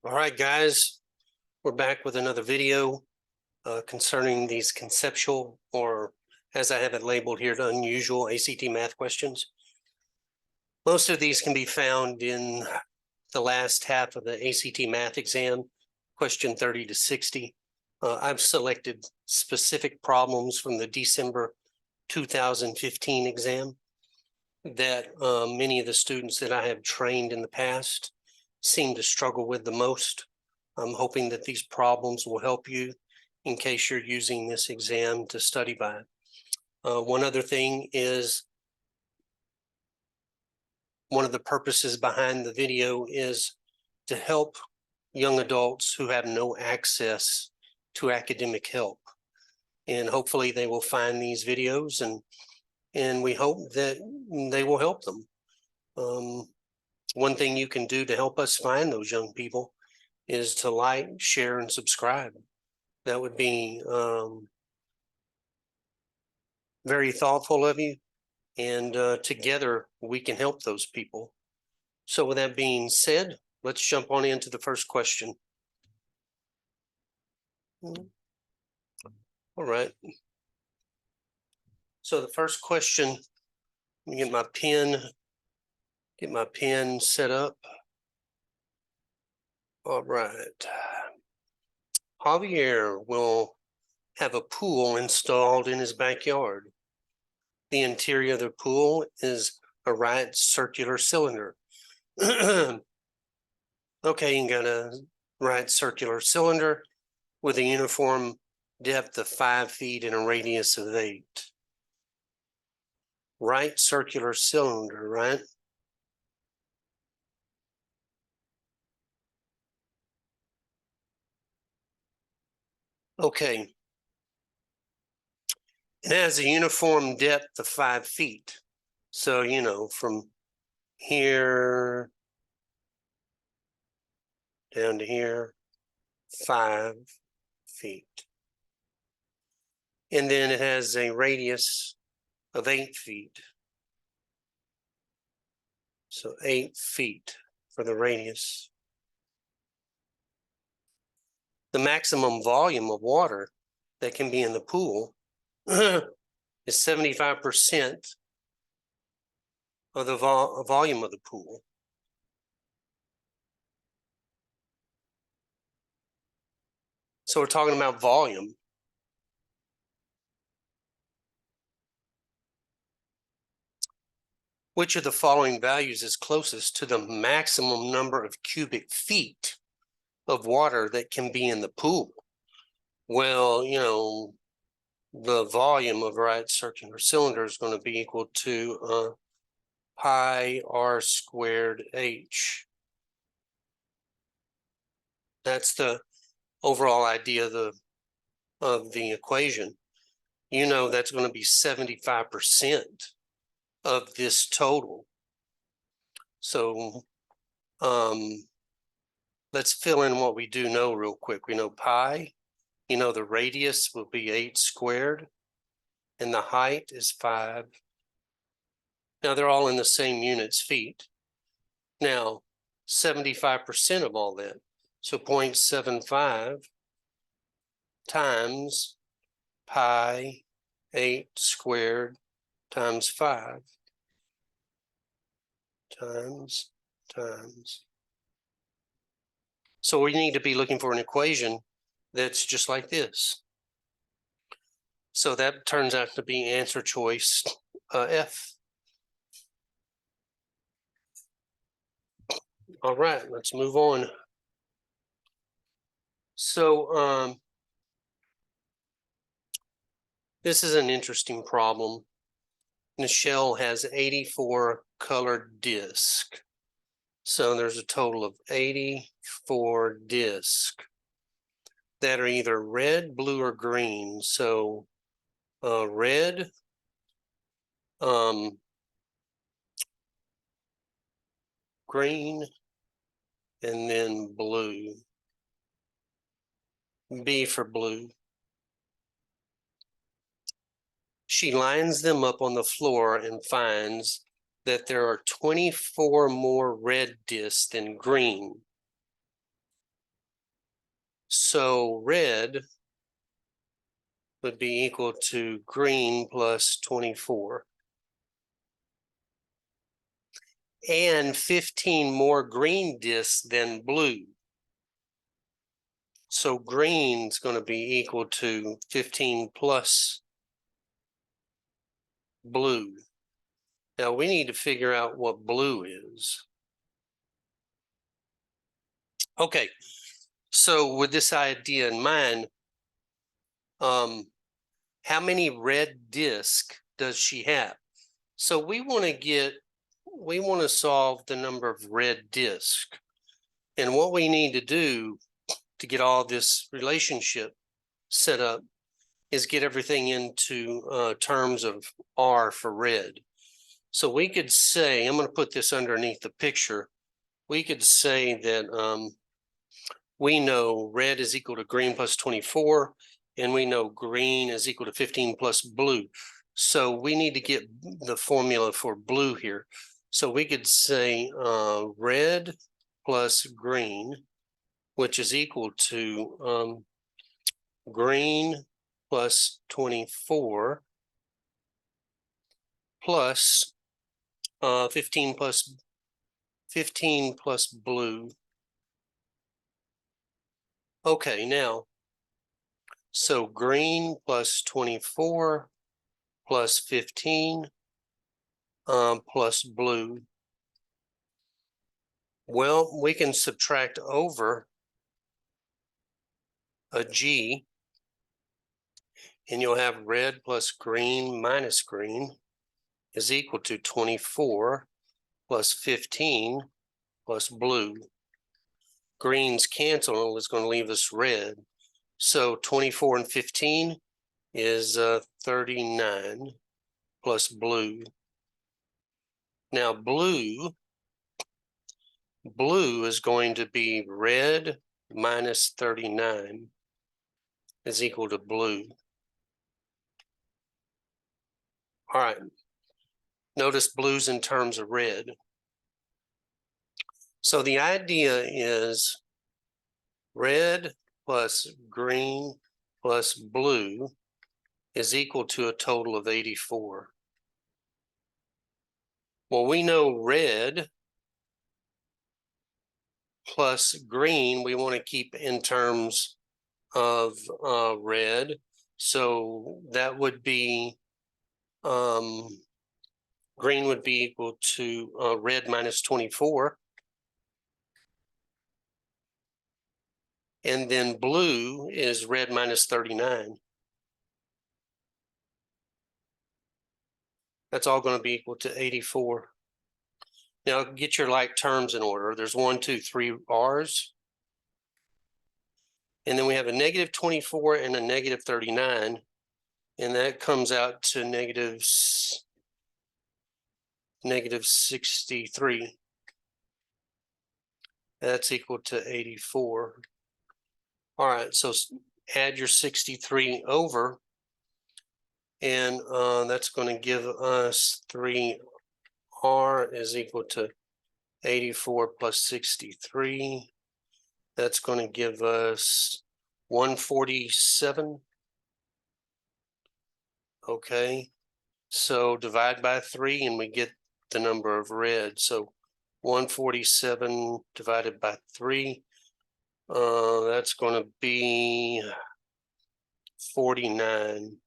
All right, guys, we're back with another video concerning these conceptual, or as I have it labeled here, the unusual ACT math questions. Most of these can be found in the last half of the ACT math exam, question 30 to 60. I've selected specific problems from the December 2015 exam that many of the students that I have trained in the past seem to struggle with the most. I'm hoping that these problems will help you in case you're using this exam to study by. One other thing is, one of the purposes behind the video is to help young adults who have no access to academic help. And hopefully they will find these videos and we hope that they will help them. One thing you can do to help us find those young people is to like, share, and subscribe. That would be very thoughtful of you, and together we can help those people. So with that being said, let's jump on into the first question. All right. So the first question, let me get my pen set up. All right. Javier will have a pool installed in his backyard. The interior of the pool is a right circular cylinder. Okay, you got a right circular cylinder with a uniform depth of 5 feet and a radius of 8. Right circular cylinder, right? Okay. It has a uniform depth of 5 feet. So, you know, from here down to here, 5 feet. And then it has a radius of 8 feet. So 8 feet for the radius. The maximum volume of water that can be in the pool is 75% of the volume of the pool. So we're talking about volume. Which of the following values is closest to the maximum number of cubic feet of water that can be in the pool? Well, you know, the volume of a right circular cylinder is going to be equal to pi r squared h. That's the overall idea of the equation. You know that's going to be 75% of this total. So let's fill in what we do know real quick. We know pi, you know the radius will be 8 squared, and the height is 5. Now they're all in the same units, feet. Now 75% of all that, so 0.75 times pi 8 squared times 5 times. So we need to be looking for an equation that's just like this. So that turns out to be answer choice F. All right, let's move on. So this is an interesting problem. The shell has 84 colored discs. So there's a total of 84 discs that are either red, blue, or green. So red, green, and then blue. B for blue. She lines them up on the floor and finds that there are 24 more red discs than green. So red would be equal to green plus 24. And 15 more green discs than blue. So green's going to be equal to 15 plus blue. Now we need to figure out what blue is. Okay, so with this idea in mind, how many red discs does she have? So we want to solve the number of red discs. And what we need to do to get all this relationship set up is get everything into terms of R for red. So we could say, I'm going to put this underneath the picture. We could say that we know red is equal to green plus 24, and we know green is equal to 15 plus blue. So we need to get the formula for blue here. So we could say red plus green, which is equal to green plus 24 plus 15 plus blue. Okay, now, so green plus 24 plus 15 plus blue. Well, we can subtract over a G, and you'll have red plus green minus green is equal to 24 plus 15 plus blue. Greens cancel, is going to leave us red. So 24 and 15 is 39 plus blue. Now blue is going to be red minus 39 is equal to blue. All right. Notice blue's in terms of red. So the idea is red plus green plus blue is equal to a total of 84. Well, we know red plus green, we want to keep in terms of red. So that would be, green would be equal to red minus 24. And then blue is red minus 39. That's all going to be equal to 84. Now get your like terms in order. There's 1, 2, 3 R's. And then we have a negative 24 and a negative 39. And that comes out to negative 63. That's equal to 84. All right, so add your 63 over, and that's going to give us 3R is equal to 84 plus 63. That's going to give us 147. Okay, so divide by 3 and we get the number of red. So 147 divided by 3, that's going to be 49.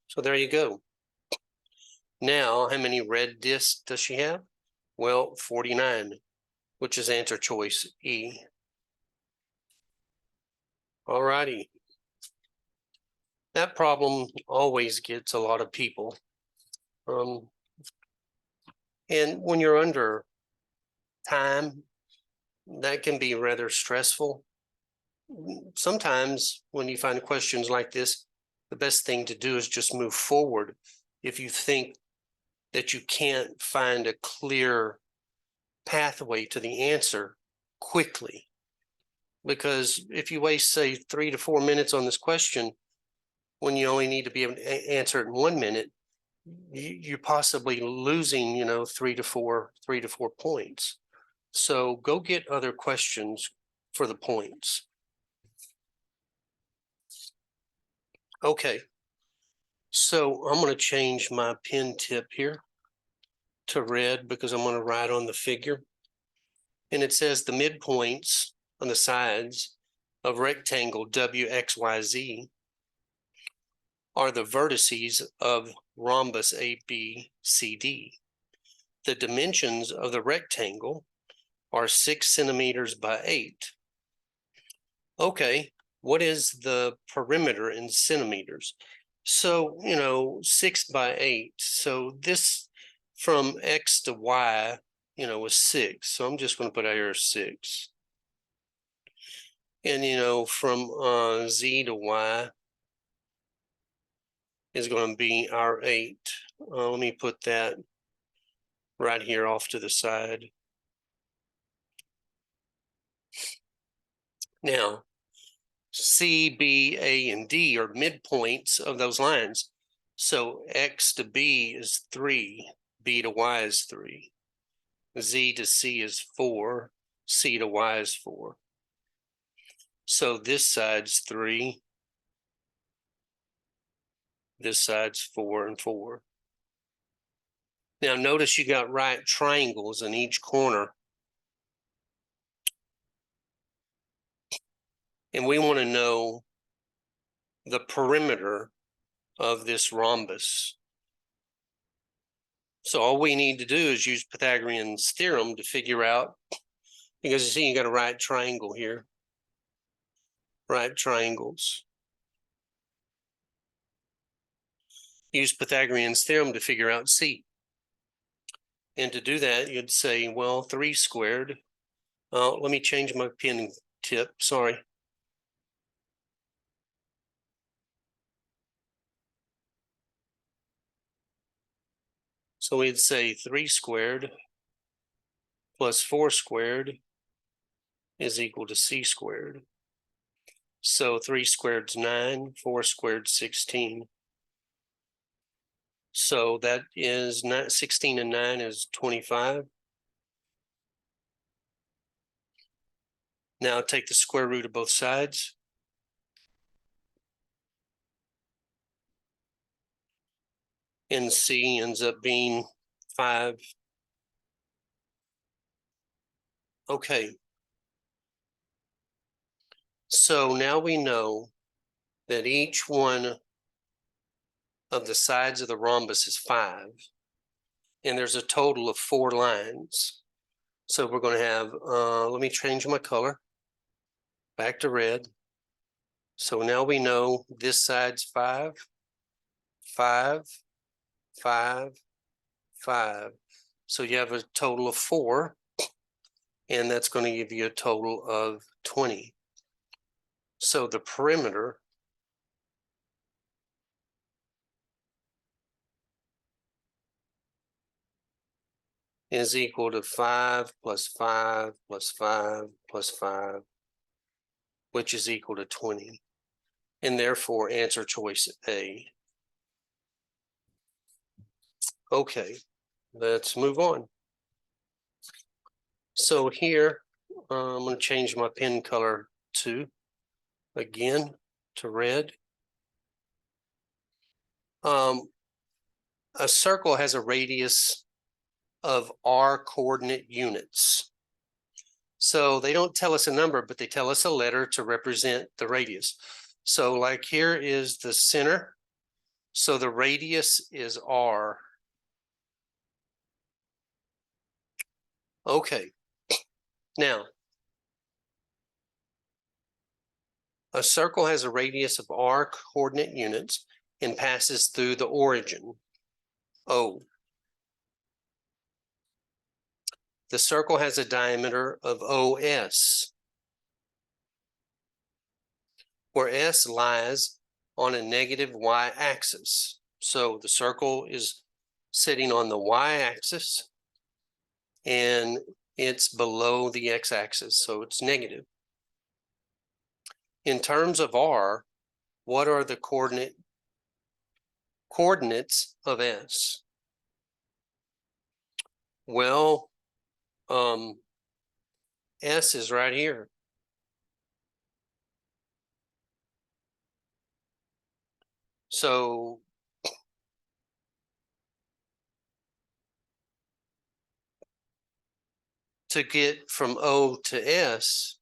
So there you go. Now, how many red discs does she have? Well, 49, which is answer choice E. All righty. That problem always gets a lot of people. And when you're under time, that can be rather stressful. Sometimes when you find questions like this, the best thing to do is just move forward if you think that you can't find a clear pathway to the answer quickly. Because if you waste, say, 3 to 4 minutes on this question, when you only need to be able to answer it in 1 minute, you're possibly losing, 3 to 4 points. So go get other questions for the points. Okay, so I'm going to change my pen tip here to red because I'm going to write on the figure. And it says the midpoints on the sides of rectangle WXYZ are the vertices of rhombus ABCD. The dimensions of the rectangle are 6 centimeters by 8. Okay, what is the perimeter in centimeters? So, 6 by 8. So this from X to Y, was 6. So I'm just going to put out here 6. And, from Z to Y is going to be our 8. Let me put that right here off to the side. Now, C, B, A, and D are midpoints of those lines. So X to B is 3, B to Y is 3, Z to C is 4, C to Y is 4. So this side's 3, this side's 4 and 4. Now notice you got right triangles in each corner. And we want to know the perimeter of this rhombus. So all we need to do is use Pythagorean's theorem to figure out, because you see you got a right triangle here, right triangles. Use Pythagorean's theorem to figure out C. And to do that, you'd say, well, 3 squared. Let me change my pen tip, sorry. So we'd say 3 squared plus 4 squared is equal to C squared. So 3 squared's 9, 4 squared 16. So that is 16 and 9 is 25. Now take the square root of both sides. And C ends up being 5. Okay. So now we know that each one of the sides of the rhombus is 5. And there's a total of 4 lines. So we're going to have, let me change my color back to red. So now we know this side's 5, 5, 5, 5. So you have a total of 4, and that's going to give you a total of 20. So the perimeter is equal to 5 plus 5 plus 5 plus 5, which is equal to 20. And therefore, answer choice A. Okay, let's move on. So here, I'm going to change my pen color again to red. A circle has a radius of r coordinate units. So they don't tell us a number, but they tell us a letter to represent the radius. So like here is the center. So the radius is r. Okay. Now, a circle has a radius of r coordinate units and passes through the origin, O. The circle has a diameter of OS, where S lies on a negative y-axis. So the circle is sitting on the y-axis, and it's below the x-axis, so it's negative. In terms of r, what are the coordinates of S? Well, S is right here. So to get from O to S,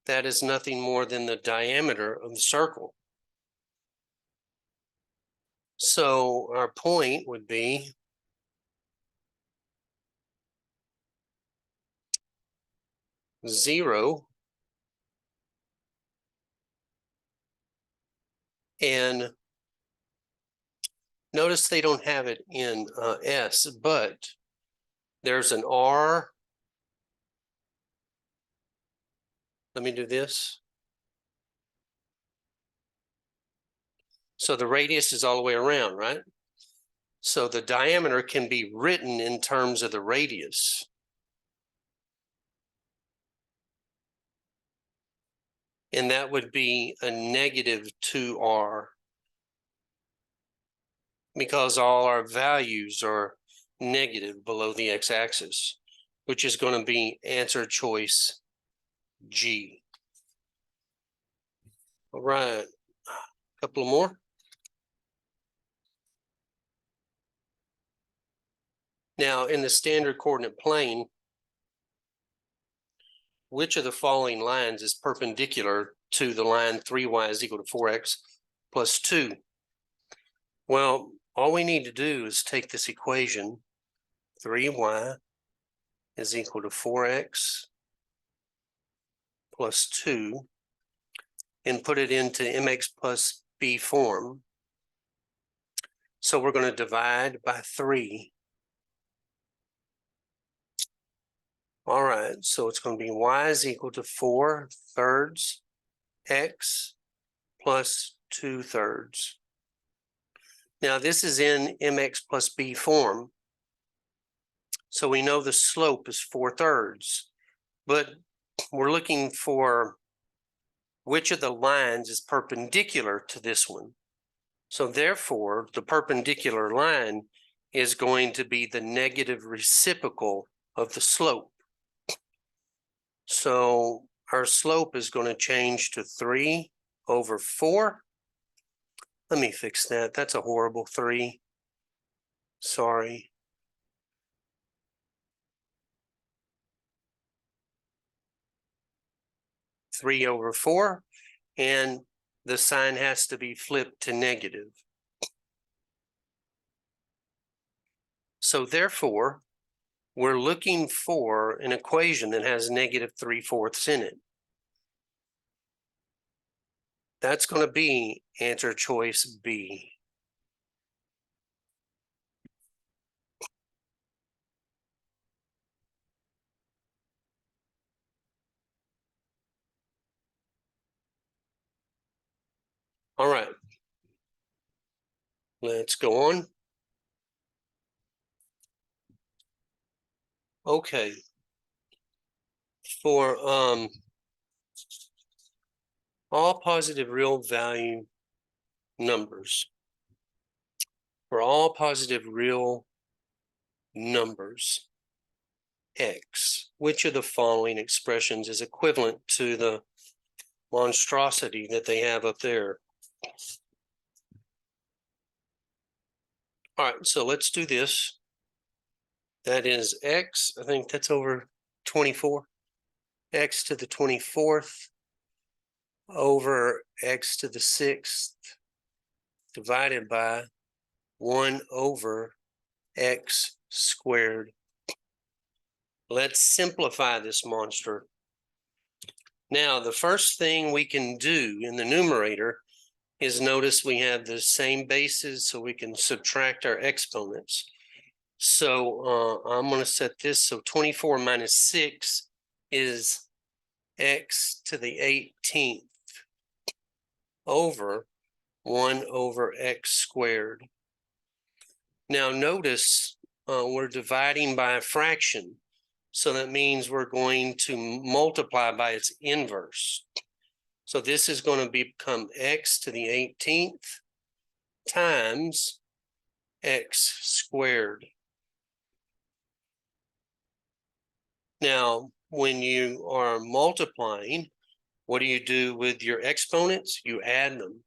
that is nothing more than the diameter of the circle. So our point would be zero, and notice they don't have it in S, but there's an R. Let me do this. So the radius is all the way around, right? So the diameter can be written in terms of the radius. And that would be a negative 2R, because all our values are negative below the x-axis, which is going to be answer choice G. All right, a couple more. Now, in the standard coordinate plane, which of the following lines is perpendicular to the line 3y is equal to 4x plus 2? Well, all we need to do is take this equation, 3y is equal to 4x plus 2, and put it into mx plus b form. So we're going to divide by 3. All right, so it's going to be y is equal to 4/3 x plus 2/3. Now this is in mx plus b form, so we know the slope is 4/3, but we're looking for which of the lines is perpendicular to this one. So therefore, the perpendicular line is going to be the negative reciprocal of the slope. So our slope is going to change to 3/4. Let me fix that. That's a horrible 3. Sorry. Three over 4, and the sign has to be flipped to negative. So therefore, we're looking for an equation that has negative 3/4 in it. That's going to be answer choice B. All right. Let's go on. Okay. For all positive real value numbers, x, which of the following expressions is equivalent to the monstrosity that they have up there? All right, so let's do this. That is x, I think that's over 24, x to the 24th over x to the 6th divided by 1 over x squared. Let's simplify this monster. Now, the first thing we can do in the numerator is notice we have the same bases, so we can subtract our exponents. So I'm going to set this, so 24 minus 6 is x to the 18th over 1 over x squared. Now notice we're dividing by a fraction, so that means we're going to multiply by its inverse. So this is going to become x to the 18th times x squared. Now, when you are multiplying, what do you do with your exponents? You add them.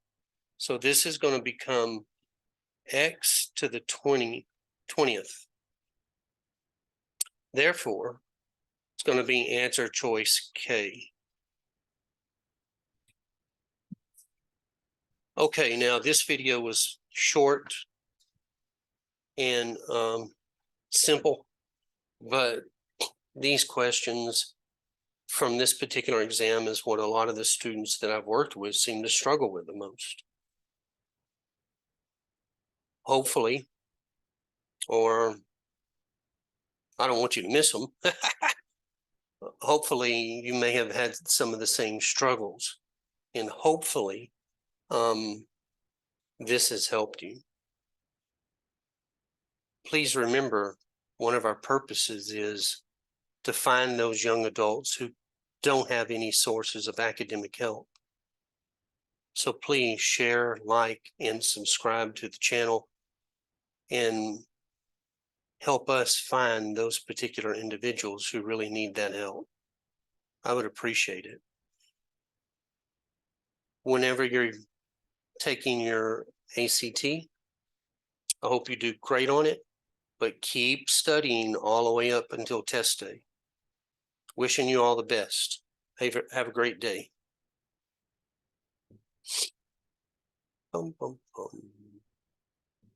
So this is going to become x to the 20th. Therefore, it's going to be answer choice K. Okay, now this video was short and simple, but these questions from this particular exam is what a lot of the students that I've worked with seem to struggle with the most. Hopefully, or I don't want you to miss them. Hopefully, you may have had some of the same struggles, and hopefully, this has helped you. Please remember, one of our purposes is to find those young adults who don't have any sources of academic help. So please share, like, and subscribe to the channel and help us find those particular individuals who really need that help. I would appreciate it. Whenever you're taking your ACT, I hope you do great on it, but keep studying all the way up until test day. Wishing you all the best. Have a great day. Bum, bum, bum.